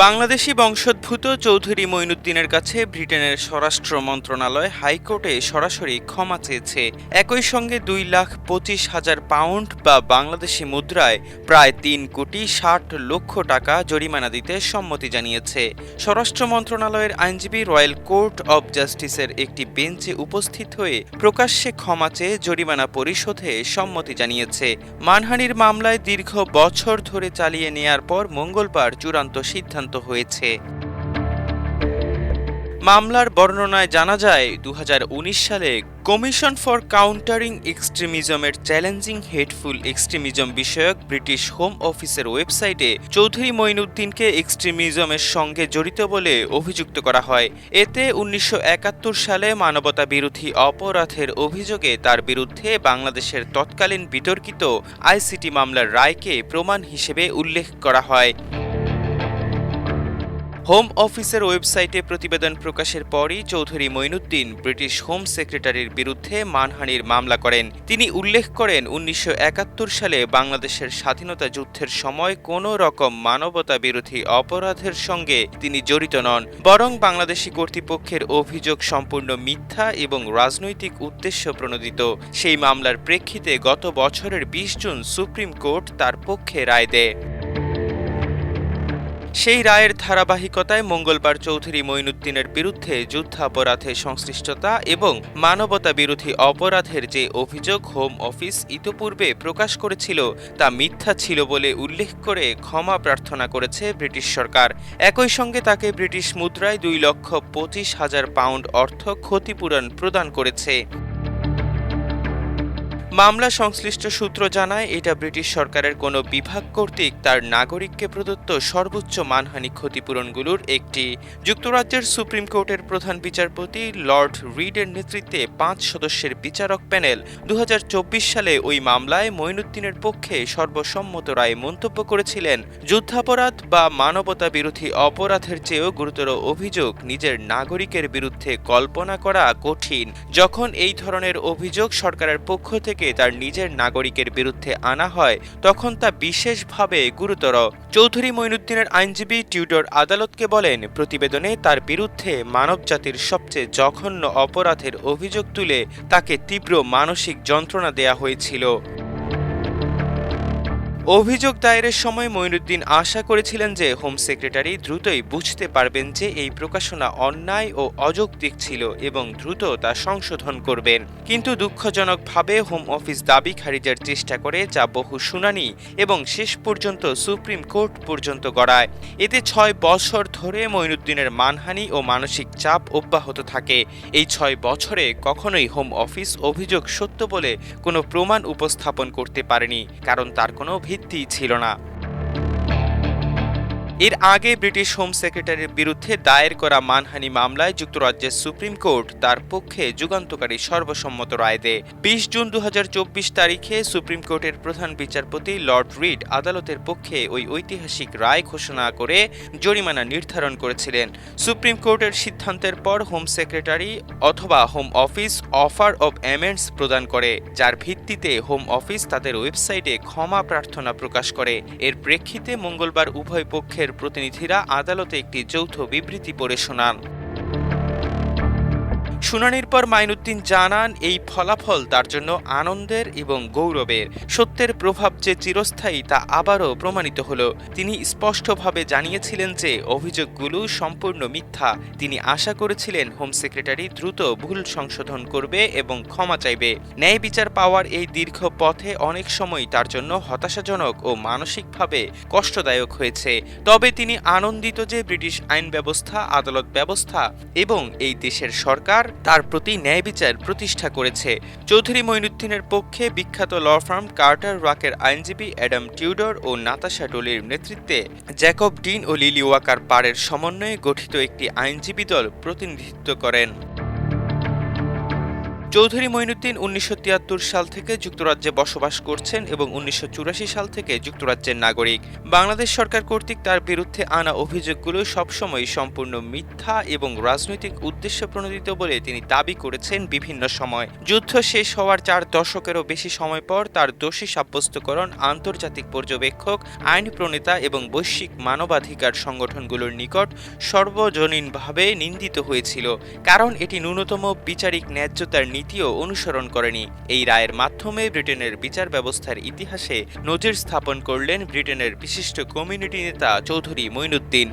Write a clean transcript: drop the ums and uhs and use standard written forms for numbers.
বাংলাদেশি বংশোদ্ভূত চৌধুরী মঈনুদ্দিনের কাছে ব্রিটেনের স্বরাষ্ট্র মন্ত্রণালয় হাইকোর্টে সরাসরি ক্ষমা চেয়েছে। একই সঙ্গে 2,25,000 পাউন্ড বা বাংলাদেশি মুদ্রায় প্রায় 3,60,00,000 টাকা জরিমানা দিতে সম্মতি জানিয়েছে। স্বরাষ্ট্র মন্ত্রণালয়ের আইনজীবী রয়্যাল কোর্ট অব জাস্টিসের একটি বেঞ্চে উপস্থিত হয়ে প্রকাশ্যে ক্ষমা চেয়ে জরিমানা পরিশোধে সম্মতি জানিয়েছে। মানহানির মামলায় দীর্ঘ বছর ধরে চালিয়ে নেয়ার পর মঙ্গলবার চূড়ান্ত সিদ্ধান্ত হয়েছে। মামলার বর্ণনায় জানা যায়, 2019 সালে কমিশন ফর কাউন্টারিং এক্সট্রিমিজমের চ্যালেঞ্জিং হেটফুল এক্সট্রিমিজম বিষয়ক ব্রিটিশ হোম অফিসের ওয়েবসাইটে চৌধুরী মঈনুদ্দিনকে এক্সট্রিমিজমের সঙ্গে জড়িত বলে অভিযুক্ত করা হয়। এতে 1971 সালে মানবতা বিরোধী অপরাধের অভিযোগে তার বিরুদ্ধে বাংলাদেশের তৎকালীন বিতর্কিত আইসিটি মামলার রায়কে প্রমাণ হিসেবে উল্লেখ করা হয়। হোম অফিসের ওয়েবসাইটে প্রতিবেদন প্রকাশের পরই চৌধুরী মঈনুদ্দিন ব্রিটিশ হোম সেক্রেটারির বিরুদ্ধে মানহানির মামলা করেন। তিনি উল্লেখ করেন, 1971 সালে বাংলাদেশের স্বাধীনতা যুদ্ধের সময় কোনো রকম মানবতা বিরোধী অপরাধের সঙ্গে তিনি জড়িত নন, বরং বাংলাদেশি কর্তৃপক্ষের অভিযোগ সম্পূর্ণ মিথ্যা এবং রাজনৈতিক উদ্দেশ্য প্রণোদিত। সেই মামলার প্রেক্ষিতে গত বছরের 20 জুন সুপ্রিম কোর্ট তার পক্ষে রায় দেয়। সেই রায়ের ধারাবাহিকতায় মঙ্গলবার চৌধুরী মঈনুদ্দিনের বিরুদ্ধে যুদ্ধাপরাধে সংশ্লিষ্টতা এবং মানবতা বিরোধী অপরাধের যে অভিযোগ হোম অফিস ইতোপূর্বে প্রকাশ করেছিল তা মিথ্যা ছিল বলে উল্লেখ করে ক্ষমা প্রার্থনা করেছে ব্রিটিশ সরকার। একই সঙ্গে তাকে ব্রিটিশ মুদ্রায় 2,25,000 পাউন্ড অর্থ ক্ষতিপূরণ প্রদান করেছে। মামলা সংশ্লিষ্ট সূত্র জানায়, এটা ব্রিটিশ সরকারের কোনো বিভাগ কর্তৃক তার নাগরিককে প্রদত্ত সর্বোচ্চ মানহানি ক্ষতিপূরণগুলোর একটি। যুক্তরাজ্যের সুপ্রিম কোর্টের প্রধান বিচারপতি লর্ড রিডের নেতৃত্বে 5 সদস্যের বিচারক প্যানেল 2024 সালে ওই মামলায় মঈনুদ্দিনের পক্ষে সর্বসম্মত রায়ে মন্তব্য করেছিলেন, যুদ্ধাপরাধ বা মানবতা বিরোধী অপরাধের চেয়েও গুরুতর অভিযোগ নিজের নাগরিকের বিরুদ্ধে কল্পনা করা কঠিন। যখন এই ধরনের অভিযোগ সরকারের পক্ষ থেকে তার নিজের নাগরিকের বিরুদ্ধে আনা হয় তখন তা বিশেষভাবে গুরুতর। চৌধুরী মঈনুদ্দিনের আইনজীবী টিউডর আদালতকে বলেন, প্রতিবেদনে তার বিরুদ্ধে মানবজাতির সবচেয়ে জঘন্য অপরাধের অভিযোগ তুলে তাকে তীব্র মানসিক যন্ত্রণা দেয়া হয়েছিল। অভিযোগ দায়েরের সময় মঈনুদ্দিন আশা করেছিলেন যে হোম সেক্রেটারি দ্রুতই বুঝতে পারবেন যে এই প্রকাশনা অন্যায় ও অযৌক্তিক ছিল এবং দ্রুত তা সংশোধন করবেন। কিন্তু দুঃখজনকভাবে হোম অফিস দাবি খারিজের চেষ্টা করে, যা বহু শুনানি এবং শেষ পর্যন্ত সুপ্রিম কোর্ট পর্যন্ত গড়ায়। এতে 6 বছর ধরে মঈনুদ্দিনের মানহানি ও মানসিক চাপ অব্যাহত থাকে। এই 6 বছরে কখনোই হোম অফিস অভিযোগ সত্য বলে কোনো প্রমাণ উপস্থাপন করতে পারেনি, কারণ তার কোনো ভিত্তি ছিল না। এর আগে ব্রিটিশ হোম সেক্রেটারির বিরুদ্ধে দায়ের করা মানহানি মামলায় যুক্তরাজ্যের সুপ্রিম কোর্ট তার পক্ষে যুগান্তকারী সর্বসম্মত রায় দেয়। 20 জুন 2024 তারিখে সুপ্রিম কোর্টের প্রধান বিচারপতি লর্ড রিড আদালতের পক্ষে ওই ঐতিহাসিক রায় ঘোষণা করে জরিমানা নির্ধারণ করেছিলেন। সুপ্রিম কোর্টের সিদ্ধান্তের পর হোম সেক্রেটারি অথবা হোম অফিস অফার অব অ্যামেন্ডস প্রদান করে, যার ভিত্তিতে হোম অফিস তাদের ওয়েবসাইটে ক্ষমা প্রার্থনা প্রকাশ করে। এর প্রেক্ষিতে মঙ্গলবার উভয় পক্ষের প্রতিনিধিরা আদালতে একটি যৌথ বিবৃতি পড়ে শোনান। শুনানির পর মঈনুদ্দিন জানান, এই ফলাফল তার জন্য আনন্দের এবং গৌরবের। সত্যের প্রভাব যে চিরস্থায়ী তা আবারও প্রমাণিত হলো। তিনি স্পষ্টভাবে জানিয়েছিলেন যে অভিযোগগুলো সম্পূর্ণ মিথ্যা। তিনি আশা করেছিলেন হোম সেক্রেটারি দ্রুত ভুল সংশোধন করবে এবং ক্ষমা চাইবে। ন্যায় বিচার পাওয়ার এই দীর্ঘ পথে অনেক সময় তার জন্য হতাশাজনক ও মানসিকভাবে কষ্টদায়ক হয়েছে। তবে তিনি আনন্দিত যে ব্রিটিশ আইন ব্যবস্থা, আদালত ব্যবস্থা এবং এই দেশের সরকার তার প্রতি ন্যায় বিচার প্রতিষ্ঠা করেছে। চৌধুরী মঈনুদ্দিনের পক্ষে বিখ্যাত ল ফার্ম কার্টার রকের আইনজীবী অ্যাডাম টিউডর ও নাতাশা ডলির নেতৃত্বে জ্যাকব ডিন ও লিলি ওয়াকার পারের সমন্বয়ে গঠিত একটি আইনজীবী দল প্রতিনিধিত্ব করেন। চৌধুরী মঈনুদ্দিন ১৯৭৩ সাল থেকে যুক্তরাজ্যে বসবাস করছেন এবং ১৯৮৪ সাল থেকে যুক্তরাজ্যের নাগরিক। বাংলাদেশ সরকার কর্তৃক তার বিরুদ্ধে আনা অভিযোগগুলো সবসময় সম্পূর্ণ মিথ্যা এবং রাজনৈতিক উদ্দেশ্যে প্রণোদিত বলে তিনি দাবি করেছেন বিভিন্ন সময়। যুদ্ধ শেষ হওয়ার ৪ দশকেরও বেশি সময় পর তার দোষী সাব্যস্তকরণ আন্তর্জাতিক পর্যবেক্ষক, আইন প্রণেতা এবং বৈশ্বিক মানবাধিকার সংগঠনগুলোর নিকট সর্বজনীনভাবে নিন্দিত হয়েছিল, কারণ এটি ন্যূনতম বিচারিক ন্যায্যতার নীতিও অনুসরণ করেনি। এই রায়ের মাধ্যমে ব্রিটেনের বিচার ব্যবস্থার ইতিহাসে নজির স্থাপন করলেন ব্রিটেনের বিশিষ্ট কমিউনিটি নেতা চৌধুরী মঈনুদ্দিন।